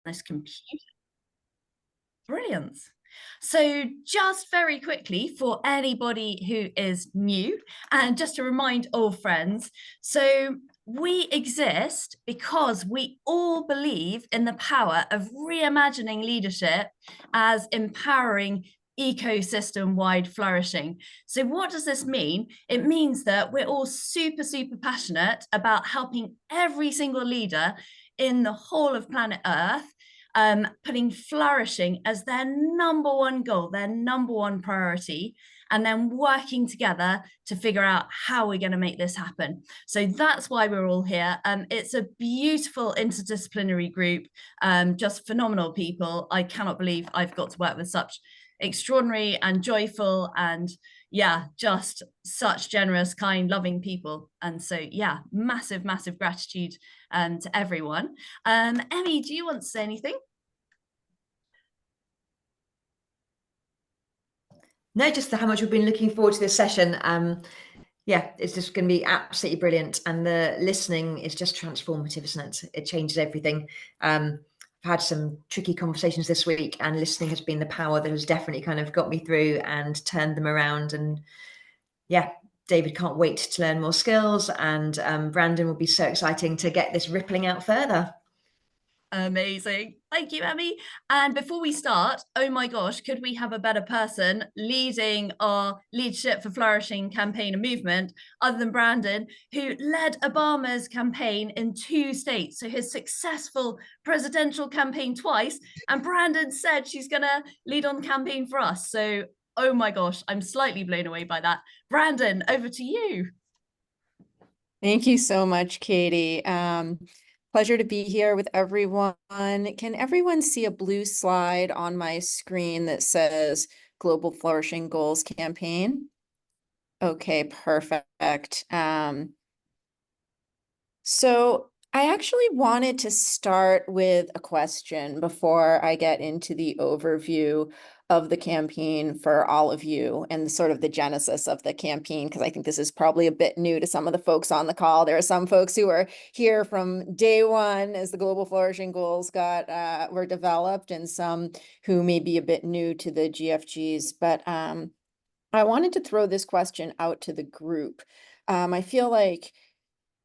this computer. Brilliant. So just very quickly for anybody who is new, and just to remind old friends, so we exist because we all believe in the power of reimagining leadership as empowering ecosystem-wide flourishing. So what does this mean? It means that we're all super, super passionate about helping every single leader in the whole of planet Earth putting flourishing as their number one goal, their number one priority, and then working together to figure out how we're going to make this happen. So that's why we're all here. It's a beautiful interdisciplinary group, just phenomenal people. I cannot believe I've got to work with such extraordinary and joyful and just such generous, kind, loving people. And so massive gratitude to everyone. Emmy, do you want to say anything? No, just how much we've been looking forward to this session. It's just going to be absolutely brilliant, and the listening is just transformative, isn't it? It changes everything. I've had some tricky conversations this week, and listening has been the power that has definitely kind of got me through and turned them around. And David can't wait to learn more skills, and Brandyn will be so exciting to get this rippling out further. Amazing. Thank you, Emmy. And before we start, oh my gosh, could we have a better person leading our Leadership for Flourishing campaign and movement other than Brandyn, who led Obama's campaign in 2 states. So his successful presidential campaign twice. And Brandyn said she's going to lead on the campaign for us. So, oh my gosh, I'm slightly blown away by that. Brandyn, over to you. Thank you so much, Katie. Pleasure to be here with everyone. Can everyone see a blue slide on my screen that says Global Flourishing Goals campaign? Okay, perfect. So I actually wanted to start with a question before I get into the overview of the campaign for all of you and sort of the genesis of the campaign, because I think this is probably a bit new to some of the folks on the call. There are some folks who are here from day one as the Global Flourishing Goals were developed, and some who may be a bit new to the GFGs. But I wanted to throw this question out to the group. I feel like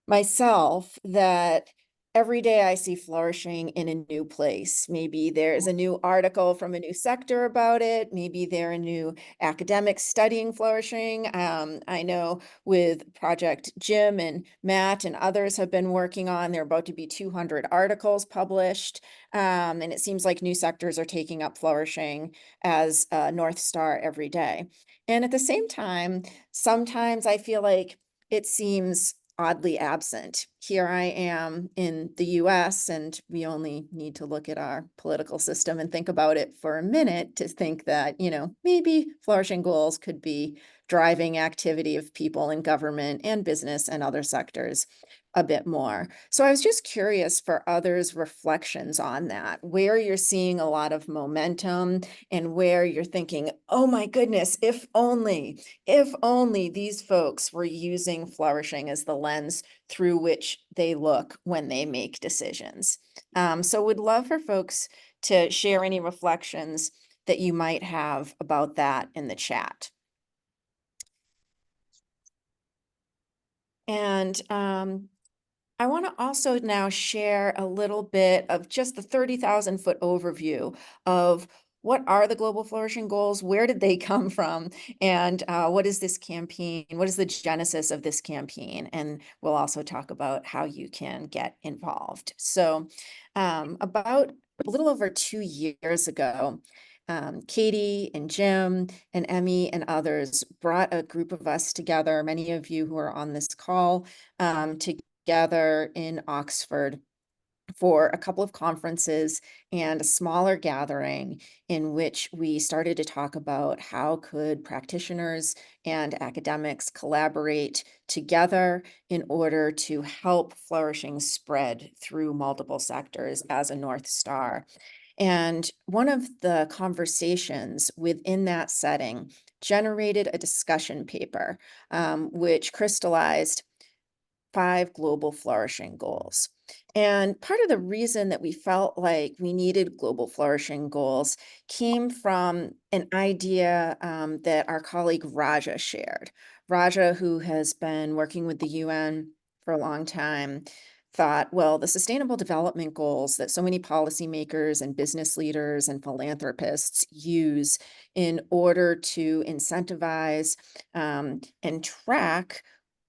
myself that every day I see flourishing in a new place. Maybe there's a new article from a new sector about it. Maybe there are new academics studying flourishing. I know with Project Jim and Matt and others have been working on, there are about to be 200 articles published. And it seems like new sectors are taking up flourishing as a North Star every day. And at the same time, sometimes I feel like it seems oddly absent. Here I am in the US, and we only need to look at our political system and think about it for a minute to think that, maybe flourishing goals could be driving activity of people in government and business and other sectors a bit more. So I was just curious for others' reflections on that, where you're seeing a lot of momentum and where you're thinking, oh my goodness, if only these folks were using flourishing as the lens through which they look when they make decisions. So would love for folks to share any reflections that you might have about that in the chat. And I want to also now share a little bit of just the 30,000-foot overview of what are the Global Flourishing Goals, where did they come from, and what is this campaign, what is the genesis of this campaign, and we'll also talk about how you can get involved. So about a little over 2 years ago, Katie and Jim and Emmy and others brought a group of us together, many of you who are on this call, together in Oxford for a couple of conferences and a smaller gathering in which we started to talk about how could practitioners and academics collaborate together in order to help flourishing spread through multiple sectors as a North Star. And one of the conversations within that setting generated a discussion paper, which crystallized 5 global flourishing goals. And part of the reason that we felt like we needed global flourishing goals came from an idea that our colleague Raja shared. Raja, who has been working with the UN for a long time, thought, well, the sustainable development goals that so many policymakers and business leaders and philanthropists use in order to incentivize and track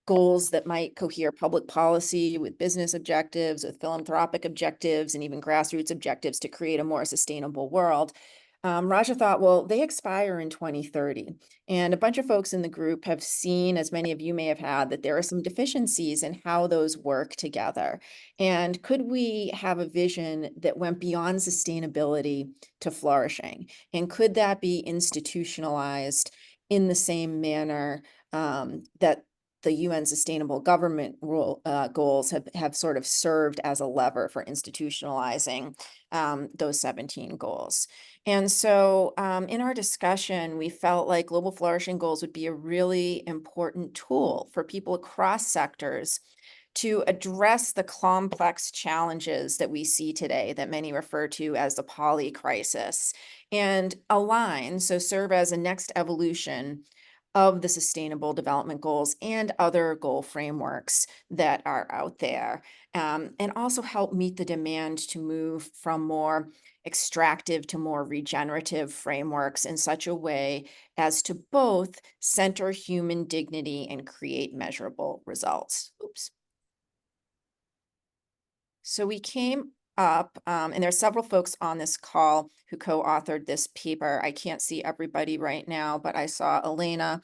goals that might cohere public policy with business objectives, with philanthropic objectives, and even grassroots objectives to create a more sustainable world. Raja thought, well, they expire in 2030. And a bunch of folks in the group have seen, as many of you may have had, that there are some deficiencies in how those work together. And could we have a vision that went beyond sustainability to flourishing? And could that be institutionalized in the same manner that the UN Sustainable Government goals have sort of served as a lever for institutionalizing those 17 goals. And so in our discussion, we felt like global flourishing goals would be a really important tool for people across sectors to address the complex challenges that we see today that many refer to as the poly crisis and align, so serve as a next evolution of the Sustainable Development Goals and other goal frameworks that are out there, and also help meet the demand to move from more extractive to more regenerative frameworks in such a way as to both center human dignity and create measurable results. Oops. So we came up, and there are several folks on this call who co-authored this paper. I can't see everybody right now, but I saw Elena.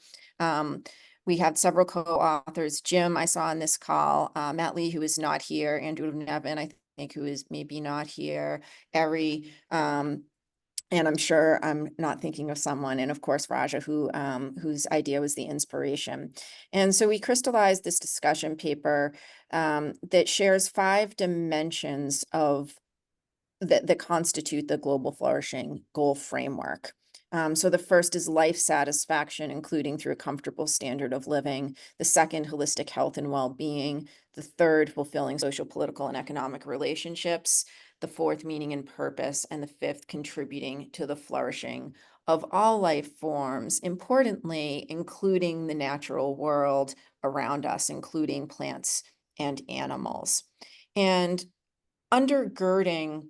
We had several co-authors. Jim, I saw on this call, Matt Lee, who is not here, Andrew Nevin, I think, who is maybe not here, Eri, and I'm sure I'm not thinking of someone, and of course, Raja, whose idea was the inspiration. And so we crystallized this discussion paper that shares 5 dimensions of that constitute the Global Flourishing Goal Framework. So the first is life satisfaction, including through a comfortable standard of living. The second, holistic health and well-being. The third, fulfilling social, political, and economic relationships. The fourth, meaning and purpose. And the fifth, contributing to the flourishing of all life forms, importantly, including the natural world around us, including plants and animals. And undergirding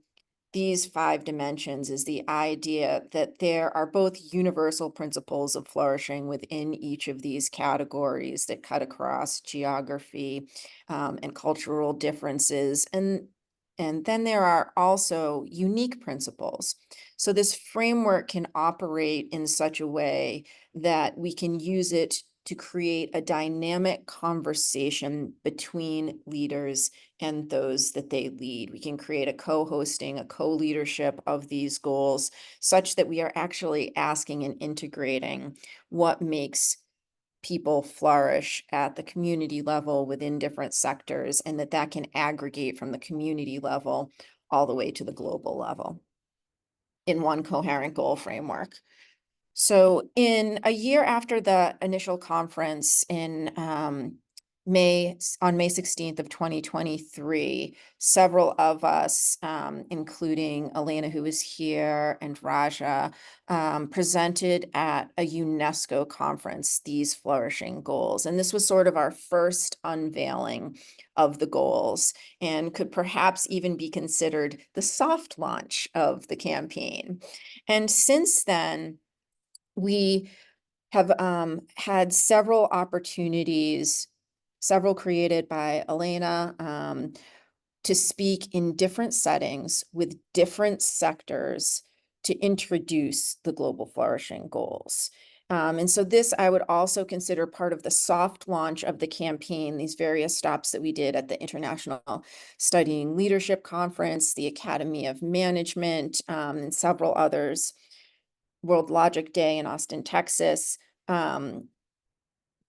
these 5 dimensions is the idea that there are both universal principles of flourishing within each of these categories that cut across geography and cultural differences. And then there are also unique principles. So this framework can operate in such a way that we can use it to create a dynamic conversation between leaders and those that they lead. We can create a co-hosting, a co-leadership of these goals such that we are actually asking and integrating what makes people flourish at the community level within different sectors, and that can aggregate from the community level all the way to the global level in one coherent goal framework. So in a year after the initial conference in on May 16th of 2023, several of us, including Elena, who was here, and Raja, presented at a UNESCO conference, these flourishing goals. And this was sort of our first unveiling of the goals and could perhaps even be considered the soft launch of the campaign. And since then, we have had several opportunities, several created by Elena, to speak in different settings with different sectors to introduce the Global Flourishing Goals. And so this I would also consider part of the soft launch of the campaign, these various stops that we did at the International Studying Leadership Conference, the Academy of Management, and several others. World Logic Day in Austin, Texas,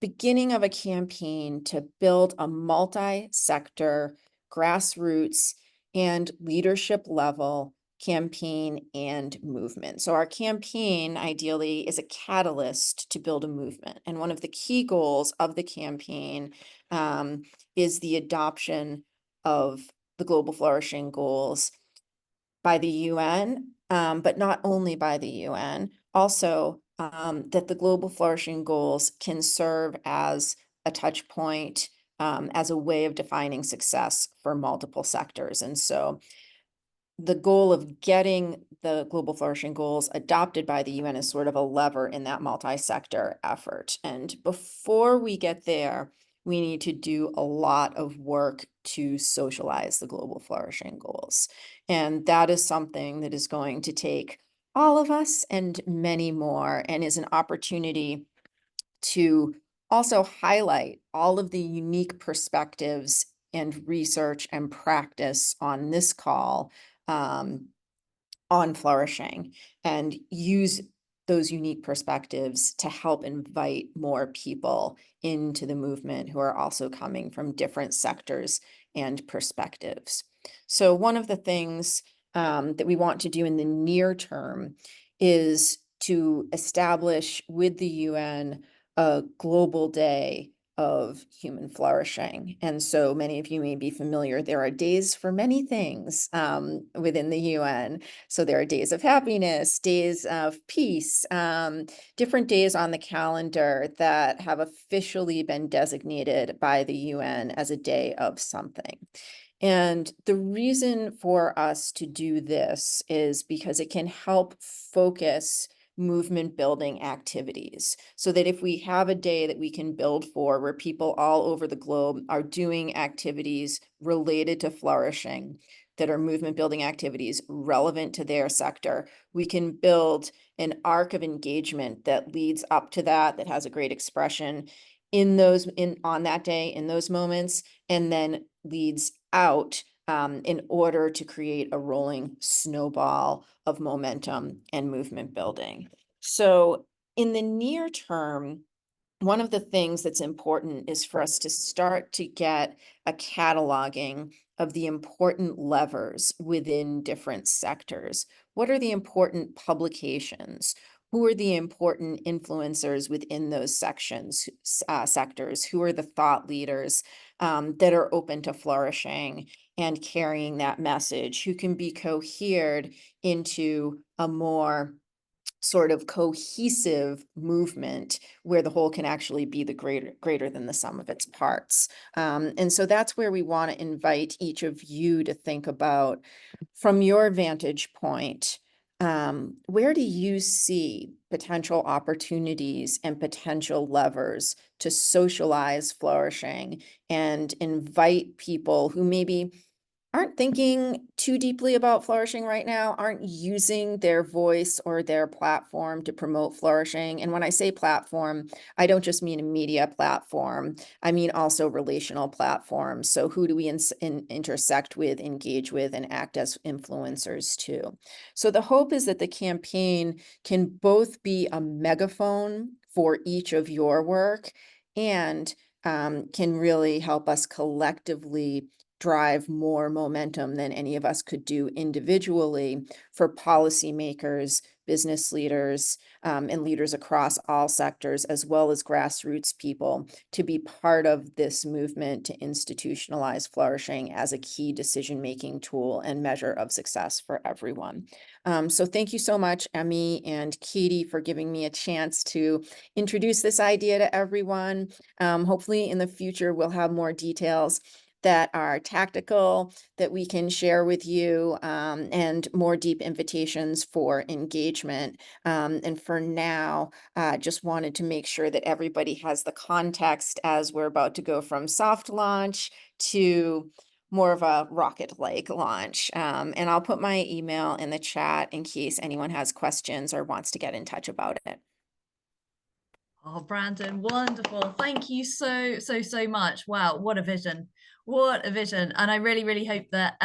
beginning of a campaign to build a multi-sector, grassroots, and leadership level campaign and movement. So our campaign ideally is a catalyst to build a movement. And one of the key goals of the campaign is the adoption of the Global Flourishing Goals by the UN, but not only by the UN, also that the Global Flourishing Goals can serve as a touch point, as a way of defining success for multiple sectors. And so the goal of getting the Global Flourishing Goals adopted by the UN is sort of a lever in that multi-sector effort. And before we get there, we need to do a lot of work to socialize the Global Flourishing Goals. And that is something that is going to take all of us and many more, and is an opportunity to also highlight all of the unique perspectives and research and practice on this call on flourishing, and use those unique perspectives to help invite more people into the movement who are also coming from different sectors and perspectives. So one of the things that we want to do in the near term is to establish with the UN a global day of human flourishing. And so many of you may be familiar, there are days for many things within the UN. So there are days of happiness, days of peace, different days on the calendar that have officially been designated by the UN as a day of something. And the reason for us to do this is because it can help focus movement building activities, so that if we have a day that we can build for, where people all over the globe are doing activities related to flourishing, that are movement building activities relevant to their sector, we can build an arc of engagement that leads up to that, that has a great expression on that day, in those moments, and then leads out in order to create a rolling snowball of momentum and movement building. So in the near term, one of the things that's important is for us to start to get a cataloging of the important levers within different sectors. What are the important publications? Who are the important influencers within those sectors? Who are the thought leaders that are open to flourishing and carrying that message? Who can be cohered into a more sort of cohesive movement where the whole can actually be the greater than the sum of its parts. And so that's where we want to invite each of you to think about, from your vantage point, where do you see potential opportunities and potential levers to socialize flourishing and invite people who maybe aren't thinking too deeply about flourishing right now, aren't using their voice or their platform to promote flourishing. And when I say platform, I don't just mean a media platform. I mean also relational platforms. So who do we intersect with, engage with, and act as influencers too? So the hope is that the campaign can both be a megaphone for each of your work, and can really help us collectively drive more momentum than any of us could do individually for policymakers, business leaders, and leaders across all sectors, as well as grassroots people, to be part of this movement to institutionalize flourishing as a key decision-making tool and measure of success for everyone. So thank you so much, Emmy and Katie, for giving me a chance to introduce this idea to everyone. Hopefully in the future, we'll have more details that are tactical that we can share with you, and more deep invitations for engagement. And for now, just wanted to make sure that everybody has the context as we're about to go from soft launch to more of a rocket-like launch. And I'll put my email in the chat in case anyone has questions or wants to get in touch about it. Oh, Brandyn, wonderful. Thank you so much. Wow, what a vision. What a vision. And I really, really hope that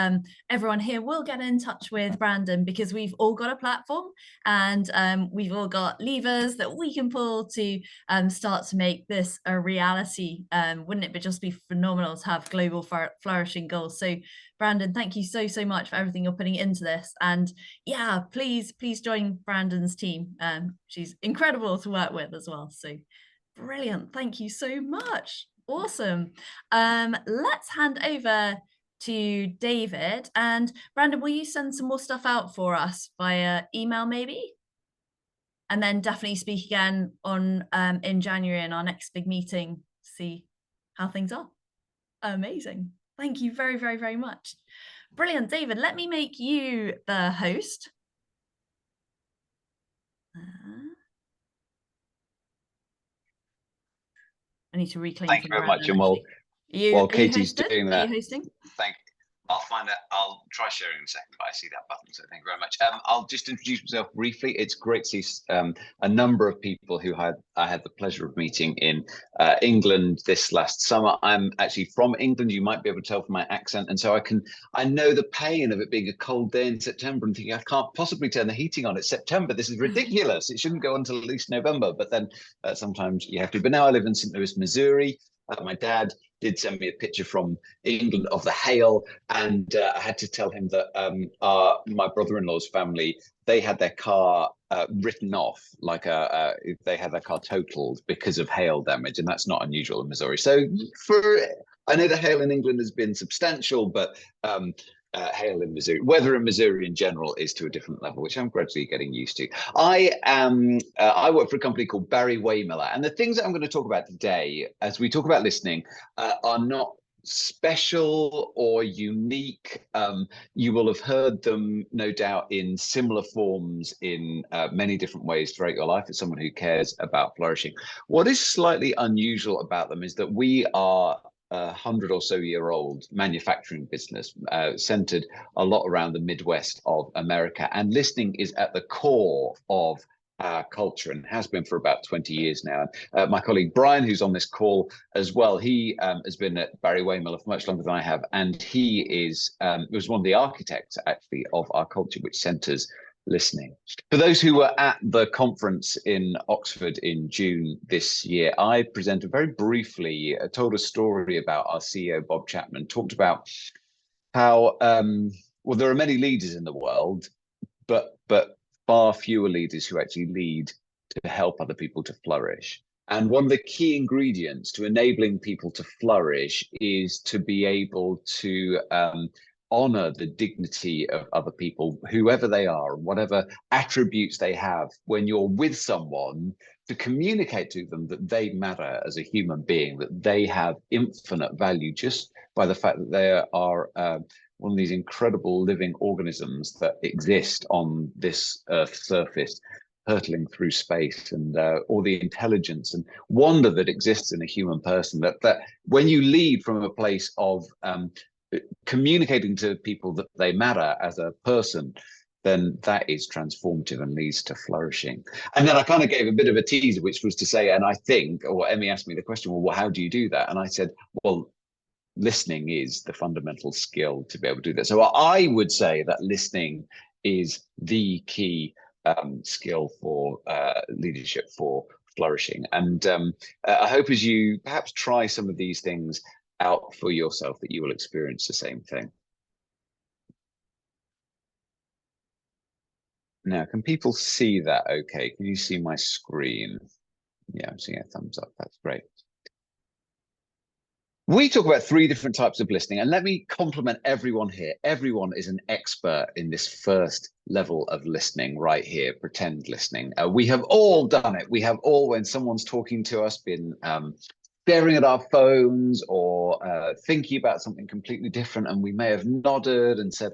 everyone here will get in touch with Brandyn, because we've all got a platform, and we've all got levers that we can pull to start to make this a reality. Wouldn't it just be phenomenal to have global flourishing goals? So Brandyn, thank you so much for everything you're putting into this. And yeah, please join Brandyn's team. She's incredible to work with as well. So brilliant. Thank you so much. Awesome. Let's hand over to David. And Brandon, will you send some more stuff out for us via email maybe? And then definitely speak again on in January in our next big meeting, see how things are. Amazing. Thank you very, very, very much. Brilliant. David, let me make you the host. I need to reclaim. Thank you very much. And while Katie's doing that, are you hosting? Thank you. I'll find out. I'll try sharing in a second, but I see that button, so thank you very much. I'll just introduce myself briefly. It's great to see a number of people who I had the pleasure of meeting in England this last summer. I'm actually from England. You might be able to tell from my accent, and so I know the pain of it being a cold day in September and thinking I can't possibly turn the heating on. It's September. This is ridiculous. It shouldn't go until at least November. But then sometimes you have to. But now I live in St. Louis, Missouri. My dad did send me a picture from England of the hail, and I had to tell him that my brother-in-law's family, they had their car written off, like they had their car totaled because of hail damage, and that's not unusual in Missouri. So I know the hail in England has been substantial, but hail in Missouri, weather in Missouri in general is to a different level, which I'm gradually getting used to. I work for a company called Barry-Wehmiller, and the things that I'm going to talk about today, as we talk about listening, are not special or unique. You will have heard them, no doubt, in similar forms in many different ways throughout your life as someone who cares about flourishing. What is slightly unusual about them is that we are 100 or so year old manufacturing business centered a lot around the Midwest of America, and listening is at the core of our culture and has been for about 20 years now. My colleague Brian, who's on this call as well, he has been at Barry-Wehmiller for much longer than I have, and he was one of the architects actually of our culture, which centers listening. For those who were at the conference in Oxford in June this year, I presented very briefly, told a story about our CEO, Bob Chapman, talked about how, well, there are many leaders in the world, but far fewer leaders who actually lead to help other people to flourish. And one of the key ingredients to enabling people to flourish is to be able to honor the dignity of other people, whoever they are, and whatever attributes they have. When you're with someone, to communicate to them that they matter as a human being, that they have infinite value just by the fact that they are one of these incredible living organisms that exist on this Earth's surface, hurtling through space, and all the intelligence and wonder that exists in a human person, that when you lead from a place of communicating to people that they matter as a person, then that is transformative and leads to flourishing. And then I kind of gave a bit of a teaser, which was to say, and I think, or Emmy asked me the question, well, how do you do that? And I said, well, listening is the fundamental skill to be able to do that. So I would say that listening is the key skill for leadership, for flourishing. And I hope as you perhaps try some of these things out for yourself, that you will experience the same thing. Now, can people see that okay? Can you see my screen? Yeah, I'm seeing a thumbs up. That's great. We talk about 3 different types of listening, and let me compliment everyone here. Everyone is an expert in this first level of listening right here, pretend listening. We have all done it. We have all, when someone's talking to us, been staring at our phones or thinking about something completely different, and we may have nodded and said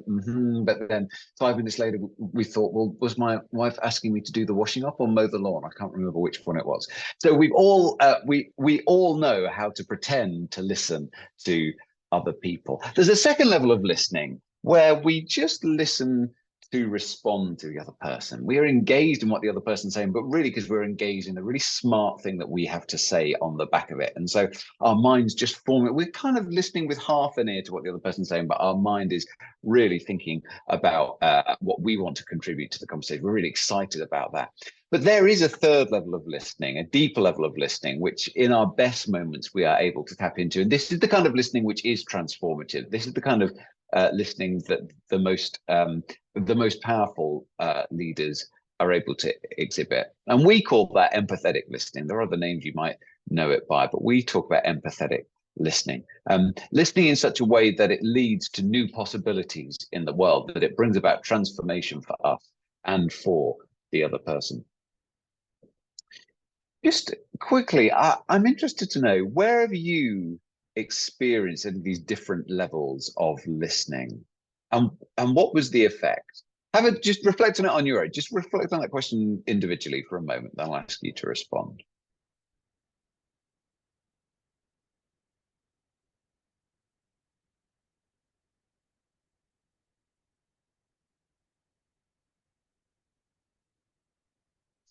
but then 5 minutes later we thought, well, was my wife asking me to do the washing up or mow the lawn? I can't remember which one it was. So we've all we all know how to pretend to listen to other people. There's a second level of listening where we just listen to respond to the other person. We are engaged in what the other person's saying, but really because we're engaged in a really smart thing that we have to say on the back of it. And so our minds just form it. We're kind of listening with half an ear to what the other person's saying, but our mind is really thinking about what we want to contribute to the conversation. We're really excited about that. But there is a third level of listening, a deeper level of listening, which in our best moments we are able to tap into. And this is the kind of listening which is transformative. This is the kind of listening that the most powerful leaders are able to exhibit. And we call that empathetic listening. There are other names you might know it by, but we talk about empathetic listening. Listening in such a way that it leads to new possibilities in the world, that it brings about transformation for us and for the other person. Just quickly, I'm interested to know, where have you experienced any of these different levels of listening, and what was the effect? Just reflect on it on your own. Just reflect on that question individually for a moment, then I'll ask you to respond.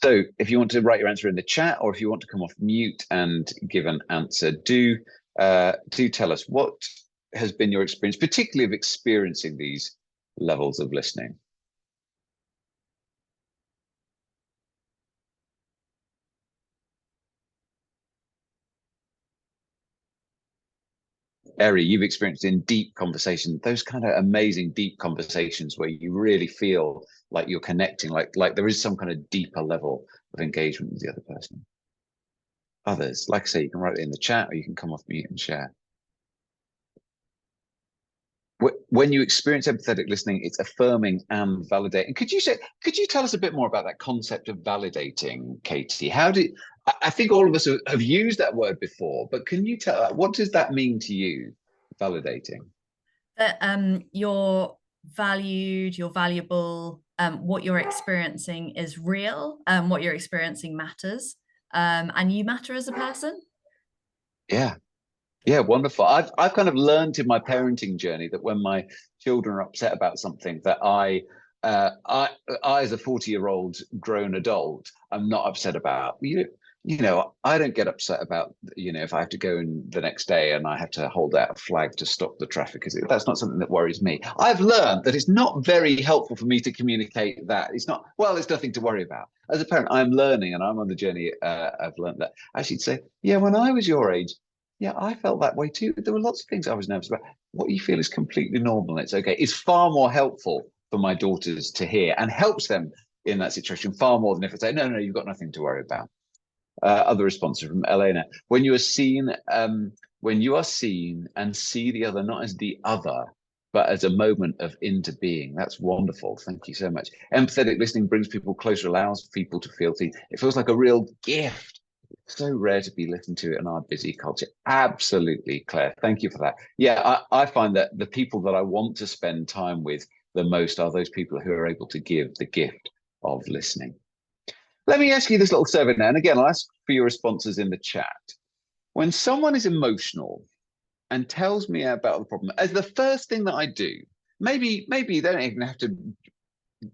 So if you want to write your answer in the chat, or if you want to come off mute and give an answer, do tell us what has been your experience, particularly of experiencing these levels of listening. Eri, you've experienced in deep conversation, those kind of amazing deep conversations where you really feel like you're connecting, like there is some kind of deeper level of engagement with the other person. Others, like I say, you can write it in the chat, or you can come off mute and share. When you experience empathetic listening, it's affirming and validating. Could you tell us a bit more about that concept of validating, Katie? I think all of us have used that word before, but can you tell, what does that mean to you, validating? That you're valued, you're valuable, what you're experiencing is real, what you're experiencing matters, and you matter as a person. Yeah, wonderful. I've kind of learned in my parenting journey that when my children are upset about something, that I as a 40-year-old grown adult, I'm not upset about. I don't get upset about, if I have to go in the next day and I have to hold out a flag to stop the traffic, because that's not something that worries me. I've learned that it's not very helpful for me to communicate that. It's nothing to worry about. As a parent, I'm learning, and I'm on the journey. I've learned that I should say, yeah, when I was your age, yeah, I felt that way too. There were lots of things I was nervous about. What you feel is completely normal. It's okay. It's far more helpful for my daughters to hear, and helps them in that situation far more than if I say, no, you've got nothing to worry about. Other responses from Elena: when you are seen and see the other not as the other, but as a moment of interbeing. That's wonderful. Thank you so much. Empathetic listening brings people closer, allows people to feel seen. It feels like a real gift. So rare to be listened to in our busy culture. Absolutely, Claire. Thank you for that. Yeah, I find that the people that I want to spend time with the most are those people who are able to give the gift of listening. Let me ask you this little survey now, and again, I'll ask for your responses in the chat. When someone is emotional and tells me about the problem, as the first thing that I do, maybe they don't even have to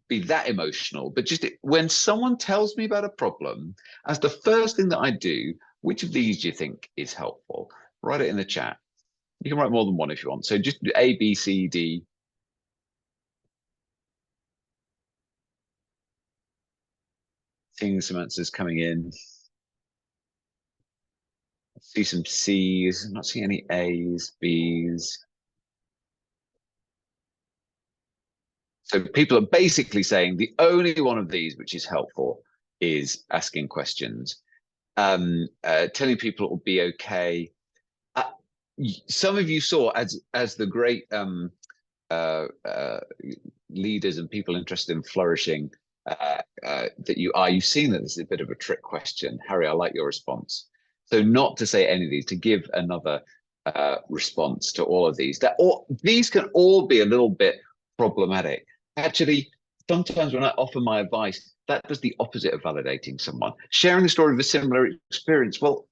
be that emotional, but just when someone tells me about a problem, as the first thing that I do, which of these do you think is helpful? Write it in the chat. You can write more than one if you want. So just A, B, C, D. Seeing some answers coming in. See some C's. I'm not seeing any A's, B's. So people are basically saying the only one of these which is helpful is asking questions. Telling people it will be okay. Some of you saw, as the great leaders and people interested in flourishing that you've seen that this is a bit of a trick question. Harry, I like your response. So not to say any of these, to give another response to all of these. These can all be a little bit problematic. Actually, sometimes when I offer my advice, that does the opposite of validating someone. Sharing the story of a similar experience, well,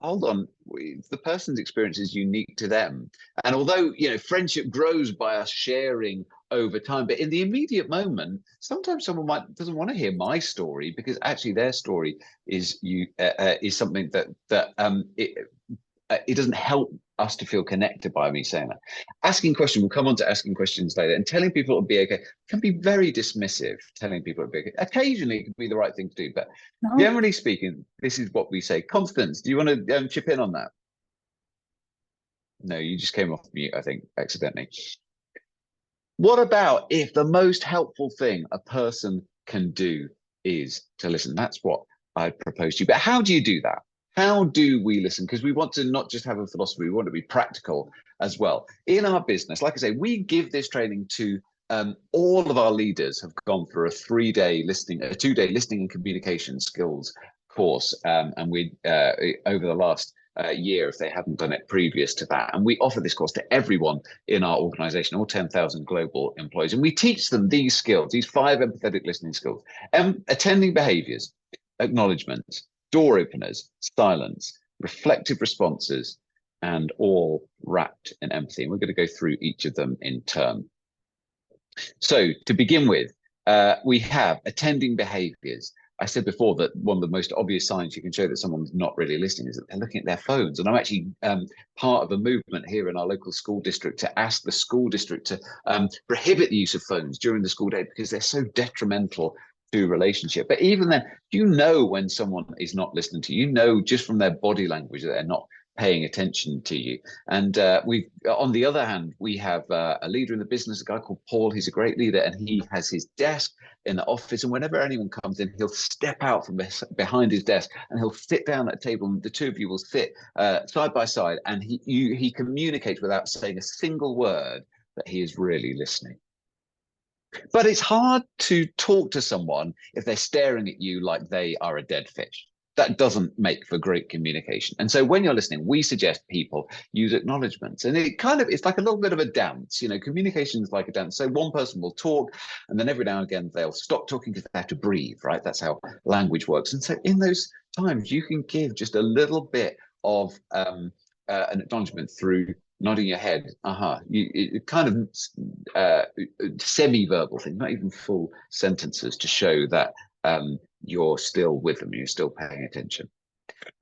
hold on, the person's experience is unique to them. And although, friendship grows by us sharing over time, but in the immediate moment, sometimes someone doesn't want to hear my story, because actually their story is something that it doesn't help us to feel connected by me saying that. Asking questions, we'll come on to asking questions later, and telling people it'll be okay can be very dismissive. Telling people it'll be okay. Occasionally it can be the right thing to do, but generally speaking, this is what we say. Constance, do you want to chip in on that? No, you just came off mute, I think, accidentally. What about if the most helpful thing a person can do is to listen? That's what I'd propose to you. But how do you do that? How do we listen? Because we want to not just have a philosophy, we want to be practical as well. In our business, like I say, we give this training to all of our leaders have gone through a 2-day listening and communication skills course. And we, over the last year, if they hadn't done it previous to that. And we offer this course to everyone in our organization, all 10,000 global employees. And we teach them these skills, these 5 empathetic listening skills, attending behaviors, acknowledgements, door openers, silence, reflective responses, and all wrapped in empathy. And we're going to go through each of them in turn. So to begin with, we have attending behaviors. I said before that one of the most obvious signs you can show that someone's not really listening is that they're looking at their phones. And I'm actually part of a movement here in our local school district to ask the school district to prohibit the use of phones during the school day because they're so detrimental to relationship. But even then, you know when someone is not listening to you, you know just from their body language that they're not paying attention to you. And on the other hand, we have a leader in the business, a guy called Paul. He's a great leader, and he has his desk in the office. And whenever anyone comes in, he'll step out from behind his desk and he'll sit down at a table, and the two of you will sit side by side, and he communicates without saying a single word that he is really listening. But it's hard to talk to someone if they're staring at you like they are a dead fish. That doesn't make for great communication. And so when you're listening, we suggest people use acknowledgements. And it's like a little bit of a dance. You know, communication is like a dance. So one person will talk, and then every now and again they'll stop talking because they have to breathe, right? That's how language works. And so in those times, you can give just a little bit of an acknowledgement through nodding your head, it kind of semi-verbal thing, not even full sentences, to show that you're still with them, you're still paying attention.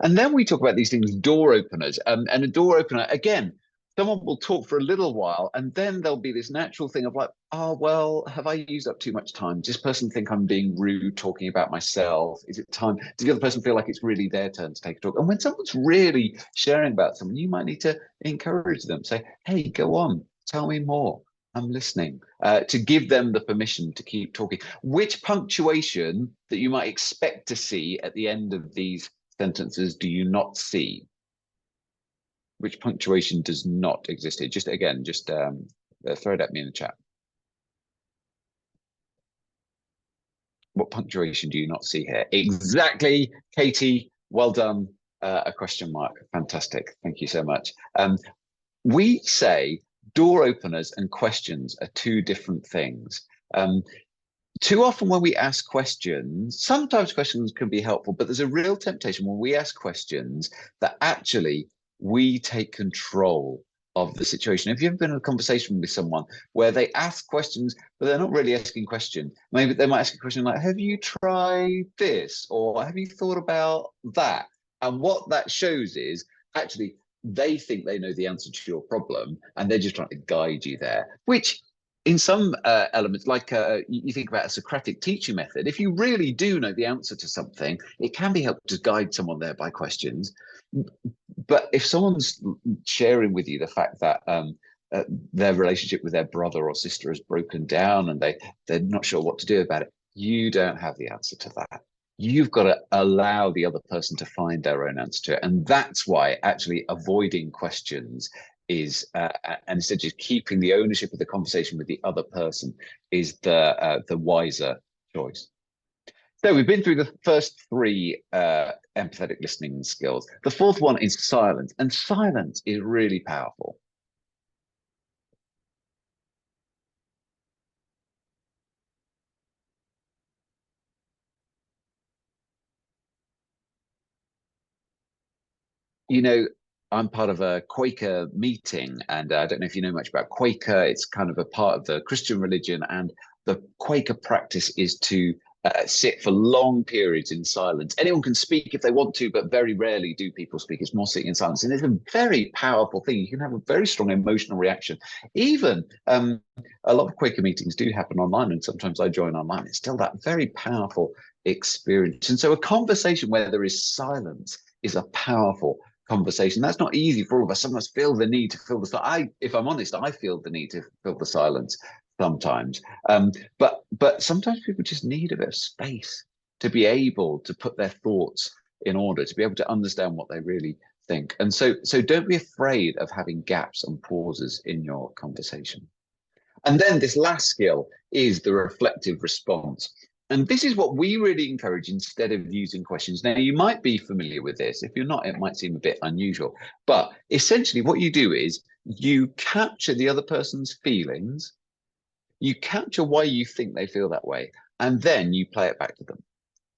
And then we talk about these things, door openers. And a door opener, again, someone will talk for a little while, and then there'll be this natural thing of like, oh, well, have I used up too much time? Does this person think I'm being rude, talking about myself? Is it time? Does the other person feel like it's really their turn to take a talk? And when someone's really sharing about someone, you might need to encourage them. Say, hey, go on, tell me more. I'm listening, to give them the permission to keep talking. Which punctuation that you might expect to see at the end of these sentences do you not see? Which punctuation does not exist here? Just throw it at me in the chat. What punctuation do you not see here? Exactly, Katie, well done. A question mark, fantastic, thank you so much. We say door openers and questions are 2 different things. Too often when we ask questions, sometimes questions can be helpful, but there's a real temptation when we ask questions that actually we take control of the situation. Have you ever been in a conversation with someone where they ask questions, but they're not really asking questions? Maybe they might ask a question like, have you tried this? Or have you thought about that? And what that shows is actually they think they know the answer to your problem, and they're just trying to guide you there, which in some elements, like you think about a Socratic teaching method, if you really do know the answer to something, it can be helpful to guide someone there by questions. But if someone's sharing with you the fact that their relationship with their brother or sister has broken down and they're not sure what to do about it, you don't have the answer to that. You've got to allow the other person to find their own answer to it. And that's why actually avoiding questions is, and instead just keeping the ownership of the conversation with the other person is the wiser choice. So we've been through the first 3 empathetic listening skills. The 4th one is silence, and silence is really powerful. You know, I'm part of a Quaker meeting, and I don't know if you know much about Quaker. It's kind of a part of the Christian religion, and the Quaker practice is to sit for long periods in silence. Anyone can speak if they want to, but very rarely do people speak. It's more sitting in silence, and it's a very powerful thing. You can have a very strong emotional reaction. Even a lot of Quaker meetings do happen online, and sometimes I join online. It's still that very powerful experience. And so a conversation where there is silence is a powerful conversation. That's not easy for all of us. Some of us feel the need to fill the silence. If I'm honest, I feel the need to fill the silence sometimes. But sometimes people just need a bit of space to be able to put their thoughts in order to be able to understand what they really think. And so don't be afraid of having gaps and pauses in your conversation. And then this last skill is the reflective response. And this is what we really encourage instead of using questions. Now, you might be familiar with this. If you're not, it might seem a bit unusual. But essentially what you do is you capture the other person's feelings, you capture why you think they feel that way, and then you play it back to them.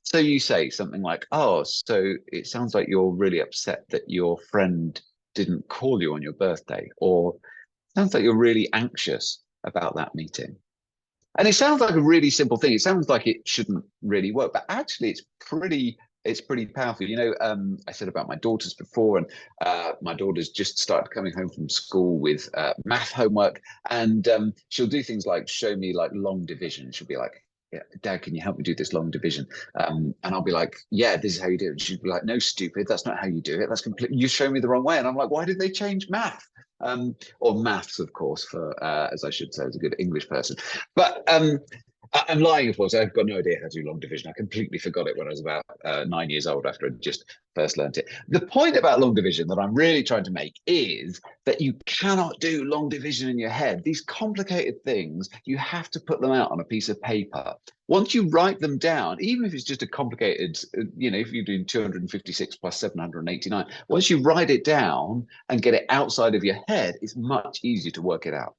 So you say something like, oh, so it sounds like you're really upset that your friend didn't call you on your birthday, or sounds like you're really anxious about that meeting. And it sounds like a really simple thing. It sounds like it shouldn't really work, but actually it's pretty powerful. You know, I said about my daughters before, and my daughter's just started coming home from school with math homework, and she'll do things like show me like long division. She'll be like, yeah, Dad, can you help me do this long division? And I'll be like, yeah, this is how you do it. And she'd be like, no, stupid, that's not how you do it. That's completely, you show me the wrong way. And I'm like, why did they change math? Or maths, of course, for as I should say, as a good English person. But I'm lying, of course. I've got no idea how to do long division. I completely forgot it when I was about 9 years old after I just first learned it. The point about long division that I'm really trying to make is that you cannot do long division in your head. These complicated things, you have to put them out on a piece of paper. Once you write them down, even if it's just a complicated, you know, if you're doing 256 plus 789, once you write it down and get it outside of your head, it's much easier to work it out.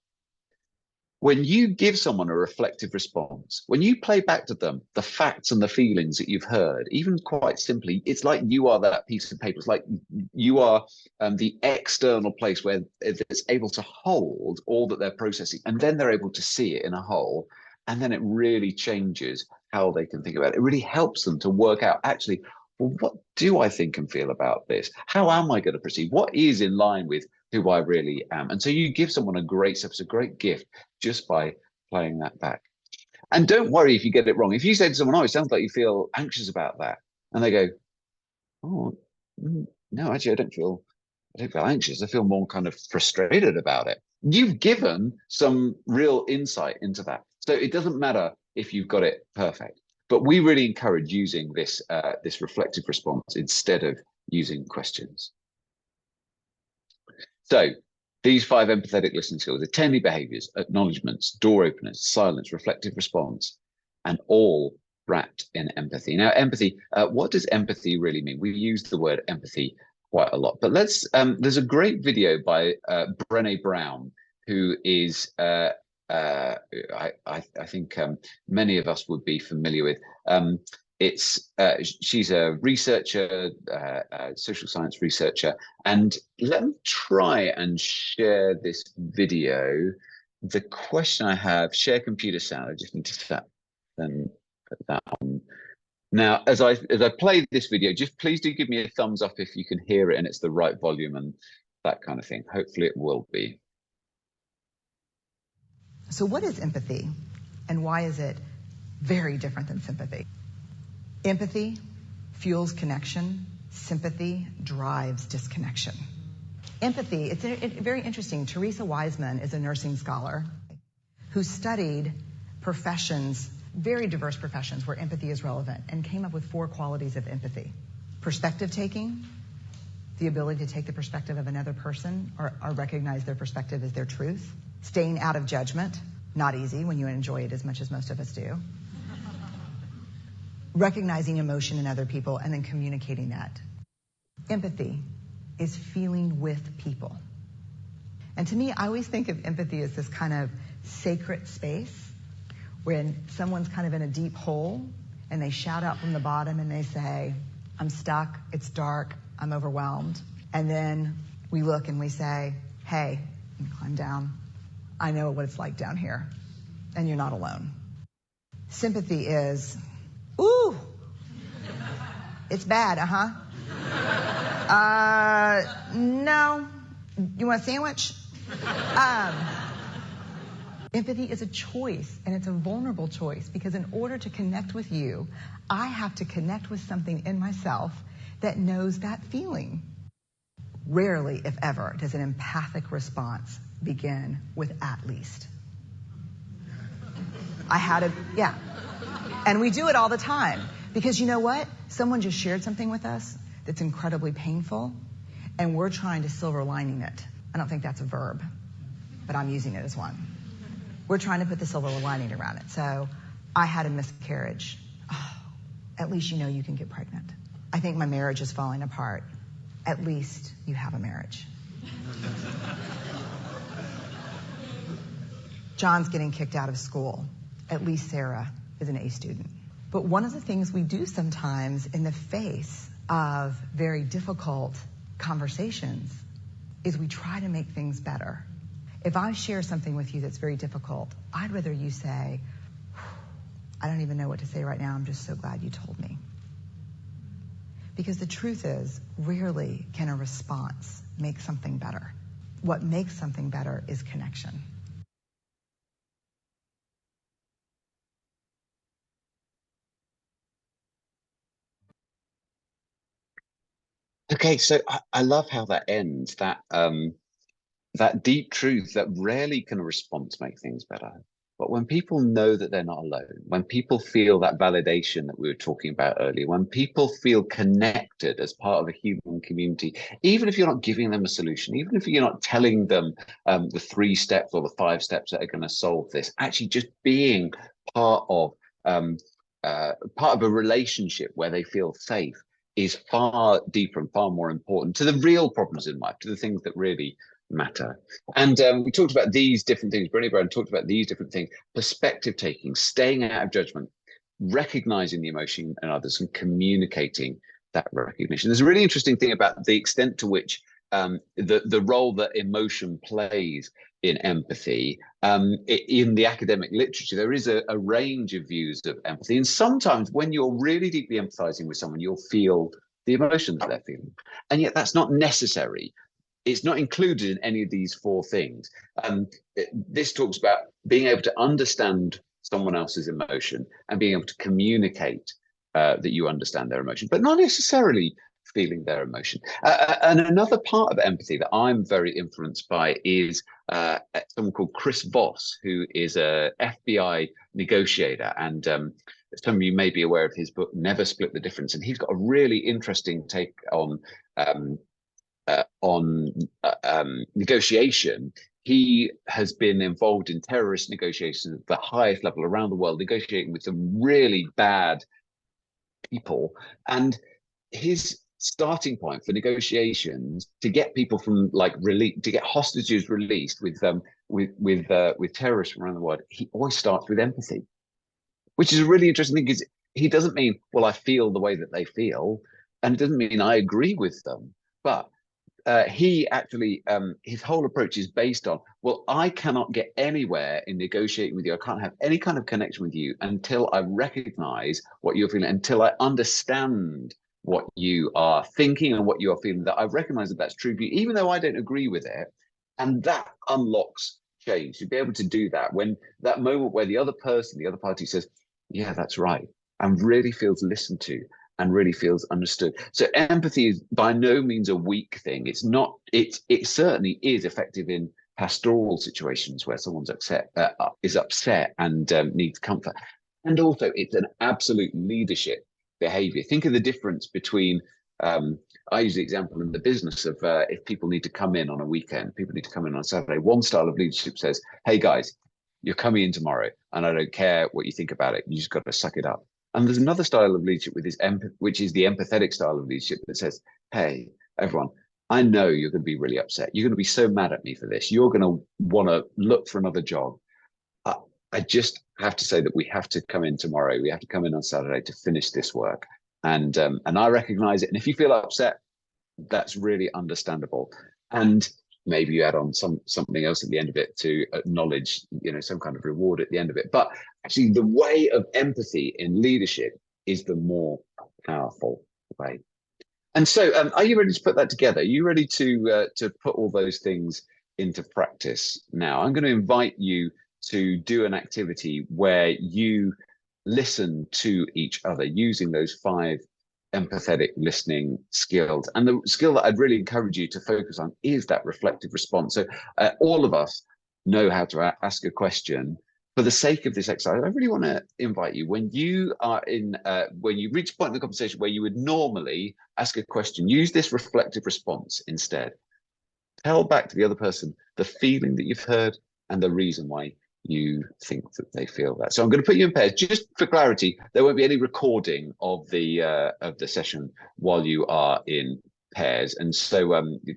When you give someone a reflective response, when you play back to them the facts and the feelings that you've heard, even quite simply, it's like you are that piece of paper. It's like you are the external place where it's able to hold all that they're processing, and then they're able to see it in a whole, and then it really changes how they can think about it. It really helps them to work out, actually, well, what do I think and feel about this? How am I going to proceed? What is in line with who I really am? And so you give someone a great service, a great gift, just by playing that back. And don't worry if you get it wrong. If you say to someone, oh, it sounds like you feel anxious about that, and they go, oh, no, actually, I don't feel anxious. I feel more kind of frustrated about it. You've given some real insight into that. So it doesn't matter if you've got it perfect, but we really encourage using this this reflective response instead of using questions. So these 5 empathetic listening skills: attending behaviors, acknowledgements, door openers, silence, reflective response, and all wrapped in empathy. Now, empathy, what does empathy really mean? We use the word empathy quite a lot, but let's, there's a great video by Brené Brown, who is, I think many of us would be familiar with. She's a researcher, social science researcher, and let me try and share this video. The question I have, share computer sound. I just need to set and put that on. Now, as I play this video, just please do give me a thumbs up if you can hear it and it's the right volume and that kind of thing. Hopefully it will be. So what is empathy, and why is it very different than sympathy? Empathy fuels connection. Sympathy drives disconnection. Empathy, it's very interesting. Teresa Wiseman is a nursing scholar who studied professions, very diverse professions where empathy is relevant, and came up with 4 qualities of empathy. Perspective taking, the ability to take the perspective of another person or recognize their perspective as their truth. Staying out of judgment, not easy when you enjoy it as much as most of us do. Recognizing emotion in other people and then communicating that. Empathy is feeling with people. And to me, I always think of empathy as this kind of sacred space when someone's kind of in a deep hole and they shout out from the bottom and they say, I'm stuck, it's dark, I'm overwhelmed. And then we look and we say, hey, climb down. I know what it's like down here, and you're not alone. Sympathy is, ooh, it's bad, no, you want a sandwich? Empathy is a choice, and it's a vulnerable choice, because in order to connect with you, I have to connect with something in myself that knows that feeling. Rarely, if ever, does an empathic response begin with at least. Yeah. And we do it all the time, because you know what? Someone just shared something with us that's incredibly painful, and we're trying to silver lining it. I don't think that's a verb, but I'm using it as one. We're trying to put the silver lining around it. So I had a miscarriage. Oh, at least you know you can get pregnant. I think my marriage is falling apart. At least you have a marriage. John's getting kicked out of school. At least Sarah is an A student. But one of the things we do sometimes in the face of very difficult conversations is we try to make things better. If I share something with you that's very difficult, I'd rather you say, I don't even know what to say right now. I'm just so glad you told me. Because the truth is, rarely can a response make something better. What makes something better is connection. Okay, so I love how that ends, that that deep truth that rarely can a response make things better. But when people know that they're not alone, when people feel that validation that we were talking about earlier, when people feel connected as part of a human community, even if you're not giving them a solution, even if you're not telling them the 3 steps or the 5 steps that are going to solve this, actually just being part of a relationship where they feel safe is far deeper and far more important to the real problems in life, to the things that really matter. And we talked about these different things. Brandyn Brown talked about these different things: perspective taking, staying out of judgment, recognizing the emotion in others, and communicating that recognition. There's a really interesting thing about the extent to which the role that emotion plays in empathy. In the academic literature, there is a range of views of empathy. And sometimes when you're really deeply empathizing with someone, you'll feel the emotions they're feeling. And yet that's not necessary. It's not included in any of these 4 things. This talks about being able to understand someone else's emotion and being able to communicate that you understand their emotion, but not necessarily feeling their emotion. And another part of empathy that I'm very influenced by is someone called Chris Voss, who is a FBI negotiator. And some of you may be aware of his book, Never Split the Difference. And he's got a really interesting take on negotiation. He has been involved in terrorist negotiations at the highest level around the world, negotiating with some really bad people. And his starting point for negotiations to get people from to get hostages released with terrorists from around the world, he always starts with empathy, which is a really interesting thing, because he doesn't mean, well, I feel the way that they feel, and it doesn't mean I agree with them, but he actually, his whole approach is based on, well, I cannot get anywhere in negotiating with you. I can't have any kind of connection with you until I recognize what you're feeling, until I understand what you are thinking and what you are feeling, that I recognize that that's true for you, even though I don't agree with it. And that unlocks change. To be able to do that, when that moment where the other person, the other party says, yeah, that's right, and really feels listened to and really feels understood. So empathy is by no means a weak thing. It's not. It certainly is effective in pastoral situations where someone's is upset and needs comfort. And also, it's an absolute leadership behavior. Think of the difference between. I use the example in the business of if people need to come in on a weekend, people need to come in on a Saturday. One style of leadership says, "Hey guys, you're coming in tomorrow, and I don't care what you think about it. You just got to suck it up." And there's another style of leadership which is the empathetic style of leadership that says, hey, everyone, I know you're going to be really upset. You're going to be so mad at me for this. You're going to want to look for another job. I just have to say that we have to come in tomorrow. We have to come in on Saturday to finish this work. And I recognize it. And if you feel upset, that's really understandable. And maybe you add on something else at the end of it to acknowledge, some kind of reward at the end of it. But actually, the way of empathy in leadership is the more powerful way. And so, are you ready to put that together? Are you ready to put all those things into practice now? I'm going to invite you to do an activity where you listen to each other using those 5 empathetic listening skills. And the skill that I'd really encourage you to focus on is that reflective response. So all of us know how to ask a question for the sake of this exercise, I really want to invite you, when you are when you reach a point in the conversation where you would normally ask a question, use this reflective response instead. Tell back to the other person the feeling that you've heard and the reason why you think that they feel that. So I'm going to put you in pairs. Just for clarity, there won't be any recording of the session while you are in pairs, and so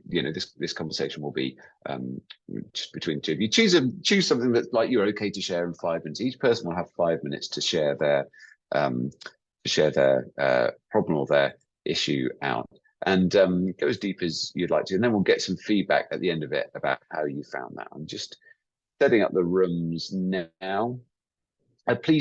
you know, this conversation will be just between the two of you. Choose something that's like you're okay to share in 5 minutes. Each person will have 5 minutes to share their problem or their issue out, and go as deep as you'd like to, and then we'll get some feedback at the end of it about how you found that. I'm just setting up the rooms now. Please